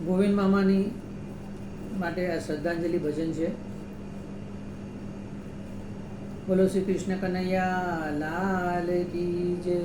ગોવિંદ મામાની માટે આ શ્રદ્ધાંજલિ ભજન છે. બોલો શ્રી કૃષ્ણ કનૈયા લાલ કી જય.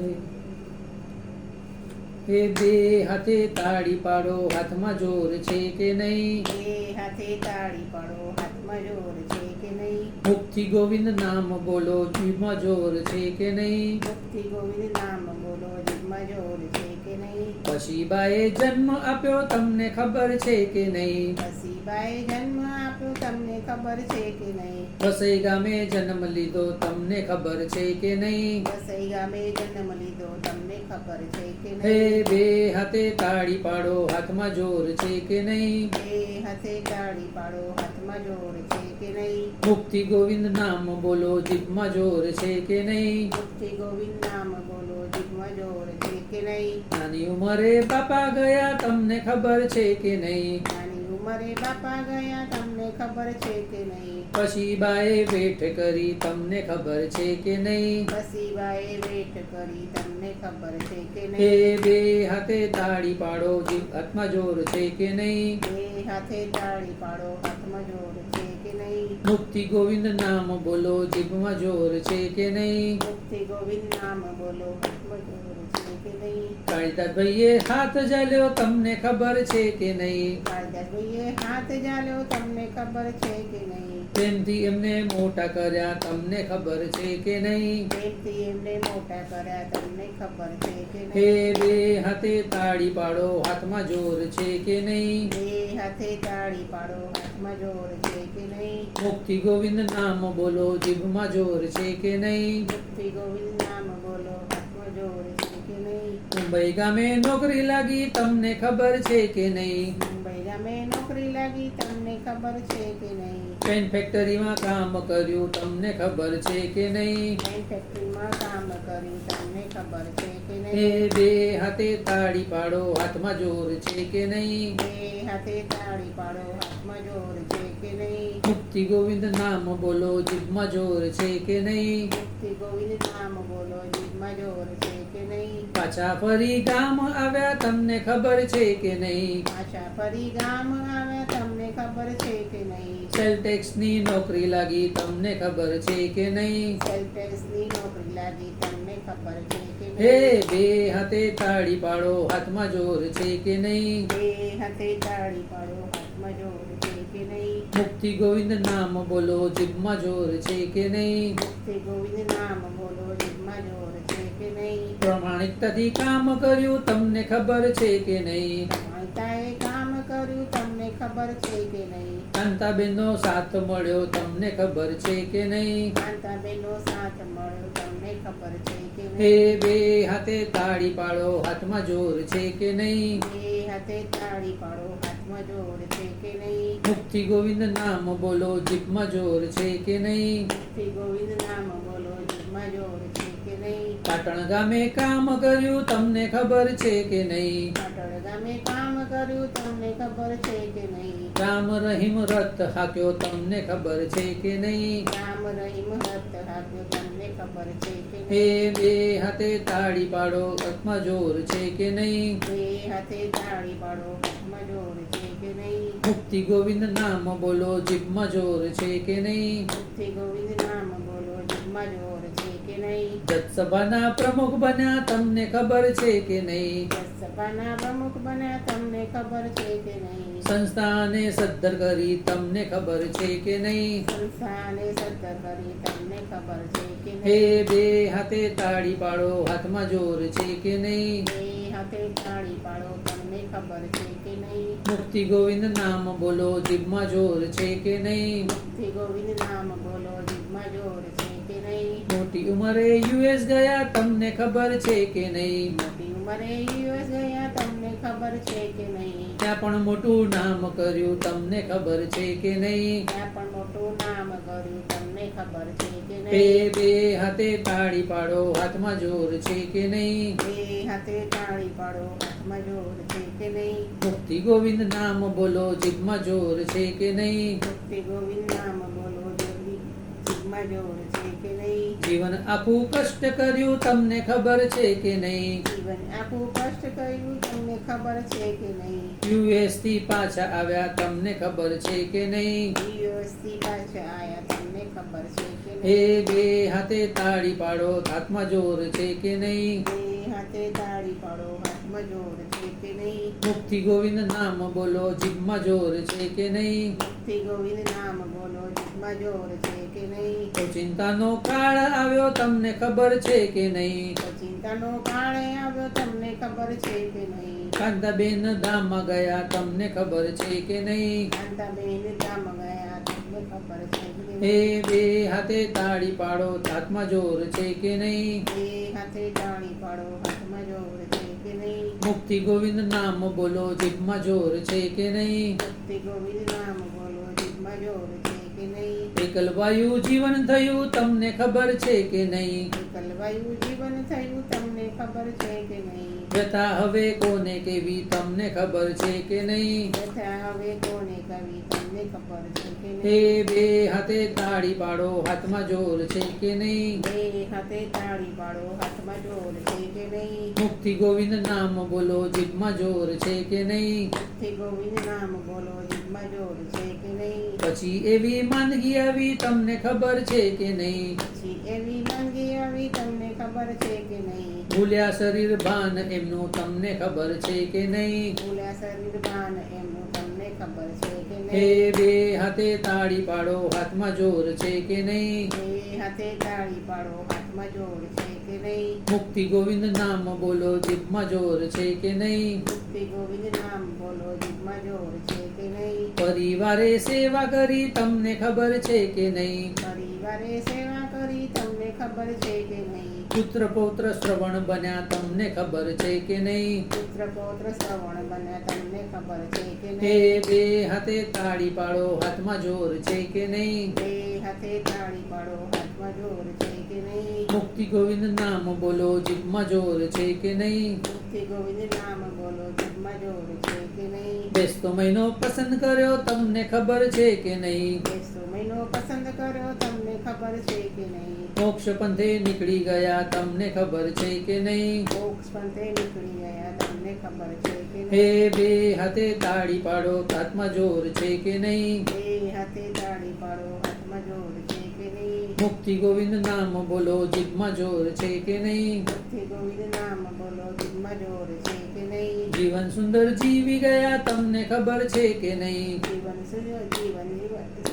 એ બે હાથે તાળી પાડો, હાથમાં જોર છે કે નહીં? બે હાથે તાળી પાડો, હાથમાં જોર છે કે નહીં? મુખથી ગોવિંદ નામ બોલો, જીભમાં જોર છે કે નહીં? મુખથી ગોવિંદ નામ બોલો, જીભમાં જોર છે કે નહીં? પછી બાએ જન્મ આપ્યો, તમને ખબર છે કે નહીં? પછી બાએ જન્મ આપ્યો, તમને ખબર છે કે નહીં? વસઈ ગામે જન્મ લીધો, તમને ખબર છે કે નહીં? વસઈ ગામે જન્મ લીધો, તમને ખબર છે કે હે નહીં? બે હાથે તાળી પાડો, હાથમાં જોર છે કે નહીં? બે હાથે તાળી પાડો, હાથમાં જોર છે કે નહીં? મુખથી ગોવિંદ નામ બોલો, જીભમાં જોર છે કે નહીં? મુખથી ગોવિંદ નામ બોલો, જીભમાં જોર છે કે નહીં? નાની ઉંમરે બાપા ગયા, તમને ખબર છે કે નહીં? નાની ઉંમરે બાપા ગયા, તમને ખબર છે કે નહીં? પછી બાએ વેઠ કરી, તમને ખબર છે કે નહીં? પછી બાએ વેઠ કરી, તમને ખબર છે કે હે નહીં? બે હાથે તાળી પાડો, જીભ હાથમાં જોર છે કે નહીં? બે હાથે તાળી પાડો, હાથમાં જોર છે કે નહીં? મુખથી ગોવિંદ નામ બોલો, જીભમાં જોર છે કે નહીં? મુખથી ગોવિંદ નામ બોલો, હાથમાં જોર છે કે નહીં? કાળીદાસ ભાઈએ હાથ ઝાલ્યો, તમને ખબર છે કે નહીં? કાળીદાસ ભાઈએ હાથ ઝાલ્યો, તમને ખબર છે કે નહીં? પ્રેમથી એમને મોટા કર્યા, તમને ખબર છે કે નહીં? પ્રેમથી એમને મોટા કર્યા, તમને ખબર છે કે હે નહીં? બે હાથે તાળી પાડો, હાથમાં જોર છે કે નહીં? બે હાથે તાળી પાડો, હાથમાં જોર છે કે નહીં? મુખથી ગોવિંદ નામ બોલો, જીભમાં જોર છે કે નહીં? મુખથી ગોવિંદ નામ બોલો, હાથમાં જોર છે કે નહીં? મુંબઈ ગામે નોકરી લાગી, તમને ખબર છે કે નહીં? મુંબઈ ગામે નોકરી લાગી, તમને ખબર છે કે નહીં? પેન ફેક્ટરીમાં કામ કર્યું, તમને ખબર છે કે નહીં? પેન ફેક્ટરીમાં કામ કર્યું, તમને ખબર છે કે હે નહીં? બે હાથે તાળી પાડો, હાથમાં જોર છે કે નહીં? બે હાથે તાળી પાડો, હાથમાં જોર છે કે નહીં? મુખથી ગોવિંદ નામ બોલો, જીભમાં જોર છે કે નહીં? મુખથી ગોવિંદ નામ બોલો, જીભમાં જોર છે કે નહીં? પાછા ફરી ગામ આવ્યા, તમને ખબર છે કે નહીં? પાછા ફરી ગામ આવ્યા, તમને ખબર છે કે નહીં? સેલ ટેક્સની નોકરી લાગી, તમને ખબર છે કે નહીં? સેલ ટેક્સની નોકરી લાગી, તમને ખબર છે કે હે નહીં? બે હાથે તાળી પાડો, હાથમાં જોર છે કે નહીં? બે હાથે તાળી પાડો, હાથમાં જોર છે કે નહીં? મુખથી ગોવિંદ નામ બોલો, જીભમાં જોર છે કે નહીં? મુખથી ગોવિંદ નામ બોલો, જીભમાં જોર છે કે નહીં? પ્રમાણિકતાથી કામ કર્યું, તમને ખબર છે કે નહીં? માતાએ કામ કર્યું, તમને ખબર છે કે નહીં? કાંતાબેનનો સાથ મળ્યો, તમને ખબર છે કે નહીં? કાંતાબેનનો સાથ મળ્યો, તમને ખબર છે કે હે નહીં? બે હાથે તાળી પાડો, હાથમાં જોર છે કે નહીં? બે હાથે તાળી પાડો, હાથમાં જોર છે કે નહીં? મુખથી ગોવિંદ નામ બોલો, જીભમાં જોર છે કે નહીં? મુખથી ગોવિંદ નામ બોલો, જીભમાં જોર છે કે નહીં? પાટણ ગામે કામ કર્યું, તમને ખબર છે કે નહીં? પાટણ ગામે કામ કર્યું, તમને ખબર છે કે નહીં? રામ રહીમ રથ હાક્યો, તમને ખબર છે કે નહીં? રામ રહીમ હત હાક્યો, તમને ખબર છે કે હે નહીં? બે હાથે તાળી પાડો, હાથમાં જોર છે કે નહીં? બે હાથે તાળી પાડો, હાથમાં જોર છે કે નહીં? મુક્તિ ગોવિંદ નામ બોલો, જીભમાં જોર છે કે નહીં? મુખથી ગોવિંદ નામ બોલો, જીભમાં જોર છે કે નહીં? જજસભાના પ્રમુખ બન્યા, તમને ખબર છે કે નહીં? સભાના પ્રમુખ બન્યા, તમને ખબર છે કે નહીં? સંસ્થાને સદ્ધર કરી, તમને ખબર છે કે નહીં? સંસ્થાને સદ્ધર કરી, તમને ખબર છે કે હે નહીં? બે હાથે તાળી પાડો, હાથમાં જોર છે કે નહીં? બે હાથે તાળી પાડો, તમને ખબર છે કે નહીં? મુક્તિ ગોવિંદ નામ બોલો, જીભમાં જોર છે કે નહીં? મુખથી ગોવિંદ નામ બોલો, જીભમાં જોર છે કે નહીં? મોટી ઉંમરે યુએસ ગયા, તમને ખબર છે કે નહીં? મોટી ઉંમરે યુએસ ગયા, તમને ખબર છે કે નહીં? ત્યાં પણ મોટું નામ કર્યું, તમને ખબર છે કે નહીં? ત્યાં પણ મોટું નામ કર્યું, તમને ખબર છે કે હે નહીં? બે હાથે તાળી પાડો, હાથમાં જોર છે કે નહીં? બે હાથે તાળી પાડો, હાથમાં જોર છે કે નહીં? મુક્તિ ગોવિંદ નામ બોલો, જીભમાં જોર છે કે નહીં? મુખથી ગોવિંદ નામ બોલો, જીભમાં જીભમાં જોર છે કે નહીં? જીવન આખું કષ્ટ કર્યું તમને ખબર છે કે નહીં? જીવન આખું કષ્ટ કર્યું તમને ખબર છે કે નહીં? યુએસ થી પાછા આવ્યા તમને ખબર છે કે નહીં? દિવસથી પાછા આયા તમને ખબર છે કે એ નહીં? બે હાથે તાળી પાડો હાથમાં જોર છે કે નહીં? બે હાથે તાળી પાડો હાથમાં જોર છે કે નહીં? મુક્તિ ગોવિંદ નામ બોલો જીભમાં જોર છે કે નહીં? મુક્તિ ગોવિંદ નામ બોલો જીભમાં જોર છે કે નહીં? તો ચિંતાનો કાળ આવ્યો તમને ખબર છે કે નહીં? તો ચિંતાનો કાળ આવ્યો તમને ખબર છે કે નહીં? કાંતાબેન ધામમાં ગયા તમને ખબર છે કે નહીં? કાંતાબેન ધામ ગયા તમને ખબર છે કે એ નહીં? બે હાથે તાળી પાડો હાથમાં જોર છે કે નહીં? બે હાથે તાળી પાડો હાથમાં જોર છે કે નહીં? મુક્તિ ગોવિંદ નામ બોલો જીભમાં જોર છે કે નહીં? મુક્તિ ગોવિંદ નામ બોલો જીભમાં જોર છે કે નહીં? એકલવાયુ જીવન થયું તમને ખબર છે કે નહીં? એકલવાયુ જીવન થયું તમને ખબર છે કે નહીં? વ્યથા હવે કોને કેવી તમને ખબર છે કે નહીં? વ્યથા હવે કોને કવિ તમને ખબર છે કે એ નહીં? બે હાથે તાળી પાડો હાથમાં જોર છે કે નહીં? બે હાથે તાળી પાડો હાથમાં જોર છે કે નહીં? મુક્તિ ગોવિંદ નામ બોલો જીભમાં જોર છે કે નહીં? મુક્તિ ગોવિંદ નામ બોલો જીભમાં જોર છે કે નહીં? પછી એવી માંદગી આવી તમને ખબર છે કે નહીં? પછી એવી માંગી આવી તમને ખબર છે કે નહીં? ભૂલ્યા શરીર ભાન એમનું તમને ખબર છે કે નહીં? ભૂલ્યા શરીર ભાન એમનું તમને ખબર છે કે એ નહીં? બે હાથે તાળી પાડો હાથમાં જોર છે કે નહીં? બે હાથે તાળી પાડો હાથમાં જોર છે કે નહીં? મુક્તિ ગોવિંદ નામ બોલો જીભમાં જોર છે કે નહીં? મુક્તિ ગોવિંદ નામ બોલો જીભમાં જોર છે કે નહીં? પરિવારે સેવા કરી તમને ખબર છે કે નહીં? પરિવારે સેવા કરી તમને ખબર છે કે નહીં? પુત્ર પૌત્ર શ્રવણ બન્યા તમને ખબર છે કે નહીં? પુત્ર પૌત્ર શ્રવણ બન્યા તમને ખબર છે કે એ નહીં? બે હાથે તાળી પાડો હાથમાં જોર છે કે નહીં? બે હાથે તાળી પાડો હાથમાં જોર છે કે નહીં? મુક્તિ ગોવિંદ નામ બોલો જીભમાં જોર છે કે નહીં? મુક્તિ ગોવિંદ નામ બોલો જીભમાં જોર છે કે નહીં? બેસતો મહિનો પસંદ કર્યો તમને ખબર છે કે નહીં? બેસતો મહિનો પસંદ કર્યો તમને ખબર છે કે નહીં? મોક્ષ પંથે નીકળી ગયા તમને ખબર છે કે નહીં? મોક્ષ પંથે નીકળી ગયા તમને ખબર છે કે એ નહીં? બે હાથે તાળી પાડો હાથમાં જોર છે કે નહીં? બે હાથે તાળી પાડો હાથમાં જોર છે કે નહીં? મુક્તિ ગોવિંદ નામ બોલો જીભમાં જોર છે કે નહીં? મુક્તિ ગોવિંદ નામ બોલો જીભમાં જોર છે કે નહીં? જીવન સુંદર જીવી ગયા તમને ખબર છે કે નહીં?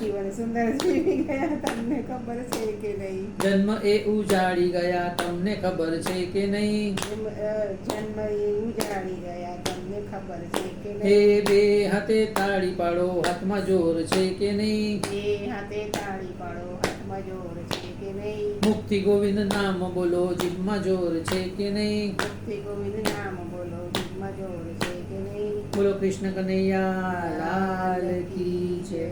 જીવન સુંદર જીવી ગયા તમને ખબર છે કે નહીં? જન્મ એ ઉજાડી ગયા તમને ખબર છે કે નહીં? જન્મ એ ઉજાડી ગયા તમને ખબર છે કે એ નહીં? બે હાથે તાળી પાડો હાથમાં જોર છે કે નહીં? બે હાથે તાળી પાડો હાથમાં જોર છે કે નહીં? મુક્તિ ગોવિંદ નામ બોલો જીભમાં જોર છે કે નહીં? મુક્તિ ગોવિંદ નામ બોલો જીભમાં જોર છે કે નહીં? બોલો કૃષ્ણ કનૈયા લાલ કી જય.